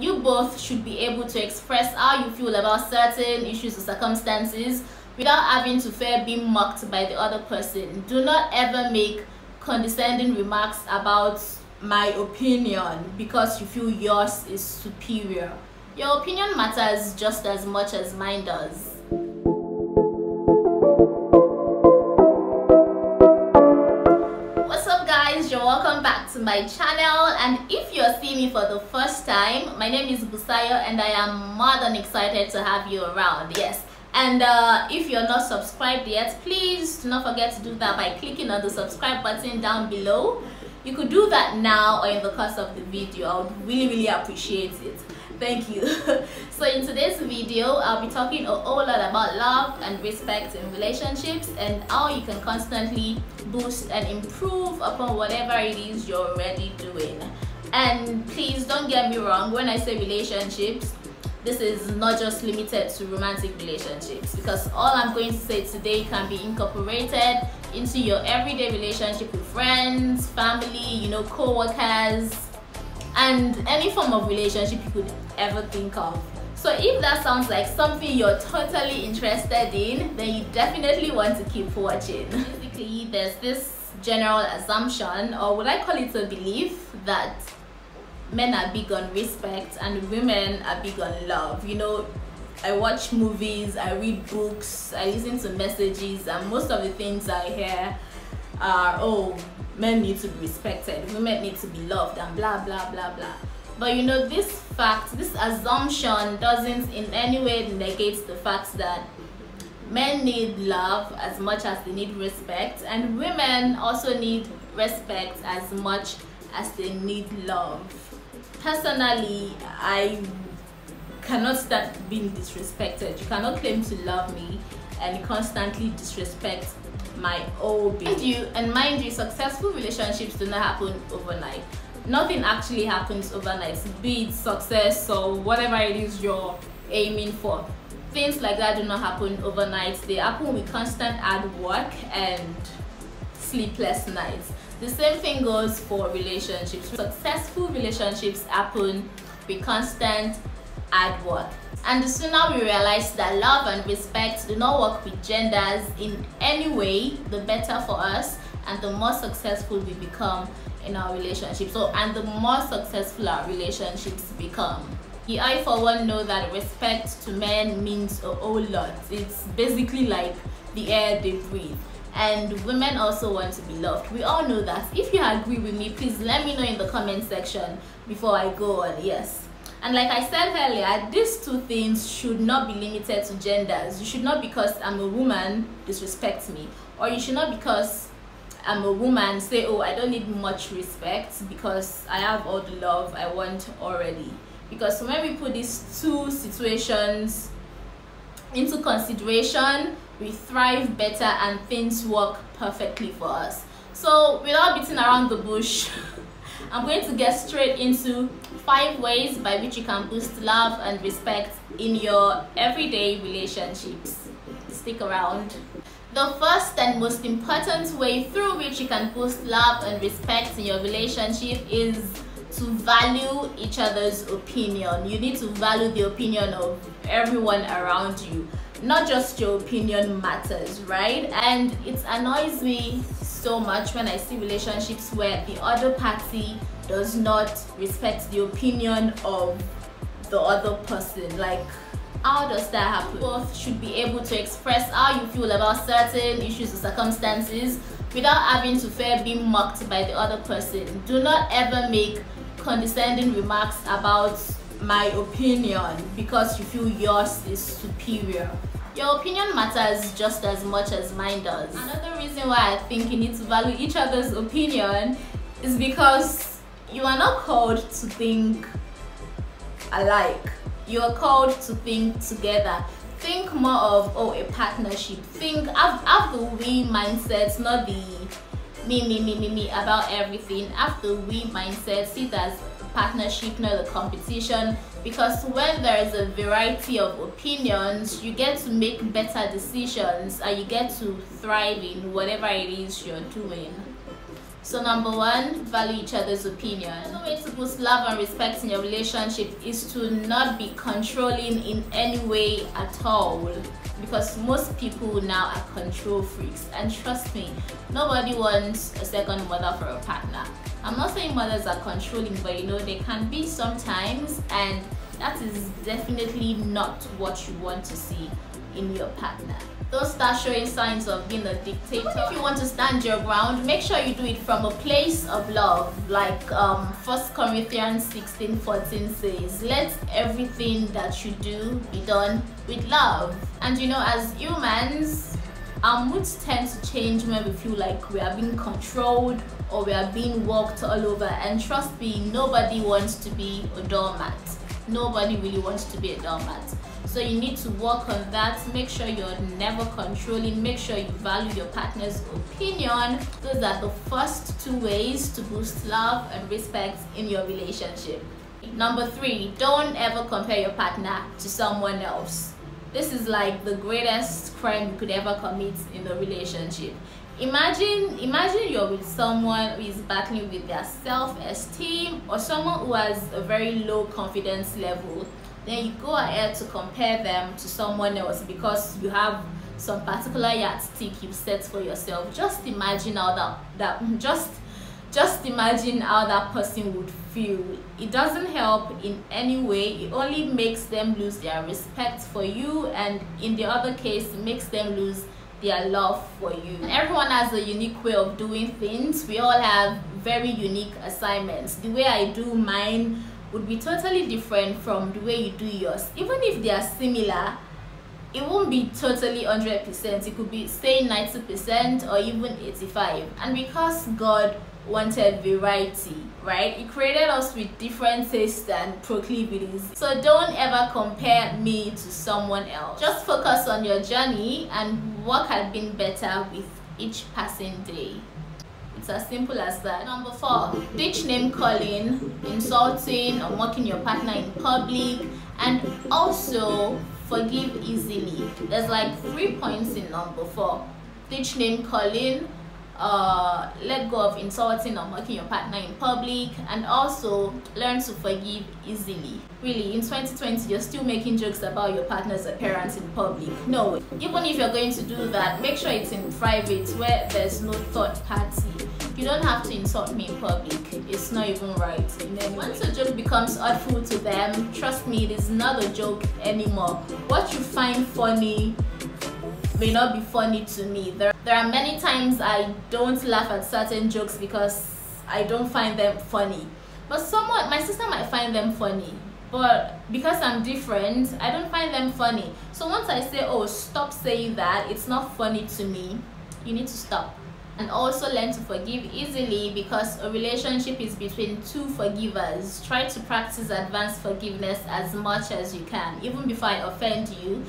you both should be able to express how you feel about certain issues or circumstances without having to fear being mocked by the other person. Do not ever make condescending remarks about my opinion because you feel yours is superior. Your opinion matters just as much as mine does. What's up guys, you're welcome back to my channel, and if you're seeing me for the first time, my name is Busayo and I am more than excited to have you around. Yes, and if you're not subscribed yet, please do not forget to do that by clicking on the subscribe button down below. You could do that now or in the course of the video. I would really appreciate it. Thank you. So in today's video, I'll be talking a whole lot about love and respect in relationships and how you can constantly boost and improve upon whatever it is you're already doing. And please don't get me wrong, when I say relationships, this is not just limited to romantic relationships, because all I'm going to say today can be incorporated into your everyday relationship with friends, family, co-workers, and any form of relationship you could ever think of. So if that sounds like something you're totally interested in, then you definitely want to keep watching. Basically, there's this general assumption, or would I call it a belief, that men are big on respect and women are big on love. I watch movies, I read books, I listen to messages, and most of the things I hear are, oh, men need to be respected, women need to be loved, and blah blah blah blah. But this assumption doesn't in any way negate the fact that men need love as much as they need respect, and women also need respect as much as they need love. Personally, I cannot stand being disrespected. You cannot claim to love me and constantly disrespect my OB. Mind you, successful relationships do not happen overnight. Nothing actually happens overnight, be it success or whatever it is you're aiming for. Things like that do not happen overnight. They happen with constant hard work and sleepless nights. The same thing goes for relationships. Successful relationships happen with constant hard work. And the sooner we realize that love and respect do not work with genders in any way, the better for us, and the more successful we become in our relationships. And the more successful our relationships become. I for one know that respect to men means a whole lot. It's basically like the air they breathe. And women also want to be loved. We all know that. If you agree with me, please let me know in the comment section before I go on. Yes. And like I said earlier, these two things should not be limited to genders. You should not, because I'm a woman, disrespect me. Or you should not, because I'm a woman, say, oh, I don't need much respect because I have all the love I want already. Because when we put these two situations into consideration, we thrive better and things work perfectly for us. So without beating around the bush, I'm going to get straight into 5 ways by which you can boost love and respect in your everyday relationships. Stick around. The first and most important way through which you can boost love and respect in your relationship is to value each other's opinion. You need to value the opinion of everyone around you. Not just your opinion matters, right? And it annoys me so much when I see relationships where the other party does not respect the opinion of the other person. Like, how does that happen? Both should be able to express how you feel about certain issues or circumstances without having to fear being mocked by the other person. Do not ever make condescending remarks about my opinion because you feel yours is superior. Your opinion matters just as much as mine does. Another reason why I think you need to value each other's opinion is because you are not called to think alike. You are called to think together. Think more of, oh, a partnership. Think, have the we mindset, not the me about everything. Have the we mindset. See it as a partnership, not a competition. Because when there is a variety of opinions, you get to make better decisions and you get to thrive in whatever it is you're doing. So number one, value each other's opinion. Another way to boost love and respect in your relationship is to not be controlling in any way at all, because most people now are control freaks, and trust me, nobody wants a second mother for a partner. I'm not saying mothers are controlling, but you know, they can be sometimes, and that is definitely not what you want to see in your partner. Don't start showing signs of being a dictator. If you want to stand your ground, make sure you do it from a place of love, like 1 Corinthians 16:14 says, let everything that you do be done with love. And you know, as humans, our moods tend to change when we feel like we are being controlled or we are being walked all over, and trust me, nobody wants to be a doormat. Nobody really wants to be a doormat. So you need to work on that. Make sure you're never controlling. Make sure you value your partner's opinion. Those are the first 2 ways to boost love and respect in your relationship. Number 3, don't ever compare your partner to someone else. This is like the greatest crime you could ever commit in a relationship. Imagine you're with someone who is battling with their self-esteem, or someone who has a very low confidence level. Then you go ahead to compare them to someone else because you have some particular yardstick you set for yourself. Just imagine how just imagine how that person would feel. It doesn't help in any way. It only makes them lose their respect for you, and in the other case, it makes them lose their love for you. Everyone has a unique way of doing things. We all have very unique assignments. The way I do mine would be totally different from the way you do yours. Even if they are similar, it won't be totally 100%. It could be, say, 90% or even 85%. And because God wanted variety, right, He created us with different tastes and proclivities. So don't ever compare me to someone else. Just focus on your journey and what had been better with each passing day. It's as simple as that. Number 4, ditch name calling, insulting or mocking your partner in public, and also forgive easily. There's like 3 points in number 4. Ditch name calling, let go of insulting or mocking your partner in public, and also learn to forgive easily. Really, in 2020, you're still making jokes about your partner's appearance in public. No, even if you're going to do that, make sure it's in private where there's no third party. You don't have to insult me in public. It's not even right. Once a joke becomes hurtful to them, trust me, it is not a joke anymore. What you find funny may not be funny to me. There are many times I don't laugh at certain jokes because I don't find them funny. But someone, my sister might find them funny. But because I'm different, I don't find them funny. So once I say, oh, stop saying that, it's not funny to me, you need to stop. And also learn to forgive easily, because a relationship is between 2 forgivers. Try to practice advanced forgiveness as much as you can. Even before I offend you,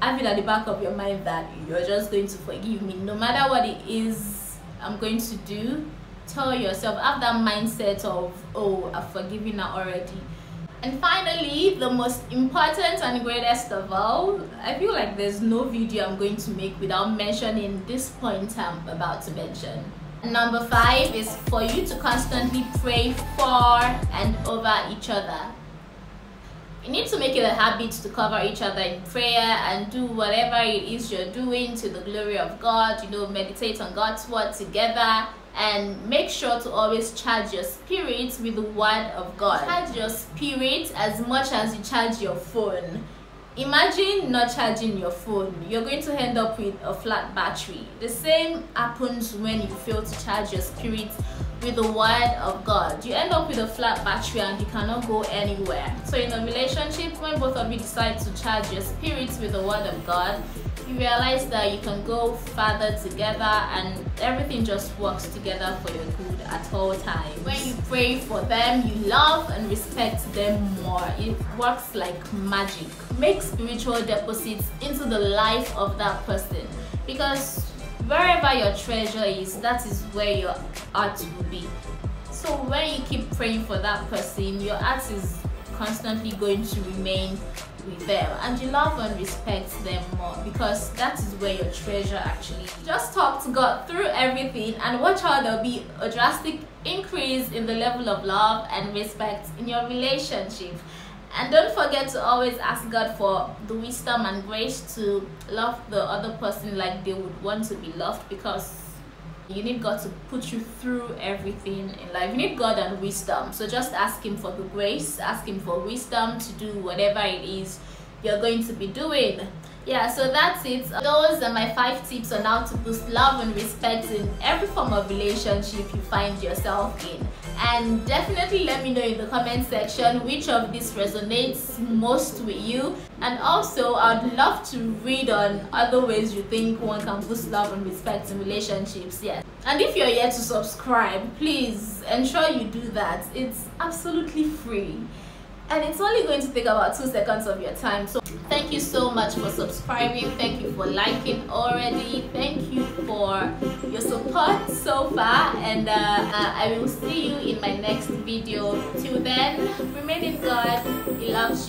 have it at the back of your mind that you're just going to forgive me. No matter what it is I'm going to do, tell yourself, have that mindset of, oh, I've forgiven her already. And finally, the most important and greatest of all, I feel like there's no video I'm going to make without mentioning this point I'm about to mention. Number 5 is for you to constantly pray for and over each other. You need to make it a habit to cover each other in prayer and do whatever it is you're doing to the glory of God. You know, meditate on God's word together, and make sure to always charge your spirit with the word of God. Charge your spirit as much as you charge your phone. Imagine not charging your phone. You're going to end up with a flat battery. The same happens when you fail to charge your spirit with the word of God. You end up with a flat battery and you cannot go anywhere. So in a relationship, when both of you decide to charge your spirits with the word of God, you realize that you can go farther together and everything just works together for your good at all times. When you pray for them, you love and respect them more. It works like magic. Make spiritual deposits into the life of that person, because wherever your treasure is, that is where your heart will be. So when you keep praying for that person, your heart is constantly going to remain with them, and you love and respect them more, because that is where your treasure actually is. Just talk to God through everything and watch how there'll be a drastic increase in the level of love and respect in your relationship. And don't forget to always ask God for the wisdom and grace to love the other person like they would want to be loved, because you need God to put you through everything in life. You need God and wisdom. So just ask Him for the grace, ask Him for wisdom to do whatever it is you're going to be doing. Yeah, so that's it. Those are my 5 tips on how to boost love and respect in every form of relationship you find yourself in. And definitely let me know in the comment section which of these resonates most with you. And also, I'd love to read on other ways you think one can boost love and respect in relationships. Yes. And if you're yet to subscribe, please ensure you do that. It's absolutely free. And it's only going to take about 2 seconds of your time. So thank you so much for subscribing. Thank you for liking already. Thank you for your support so far. And I will see you in my next video. Till then, remain in God. He loves you.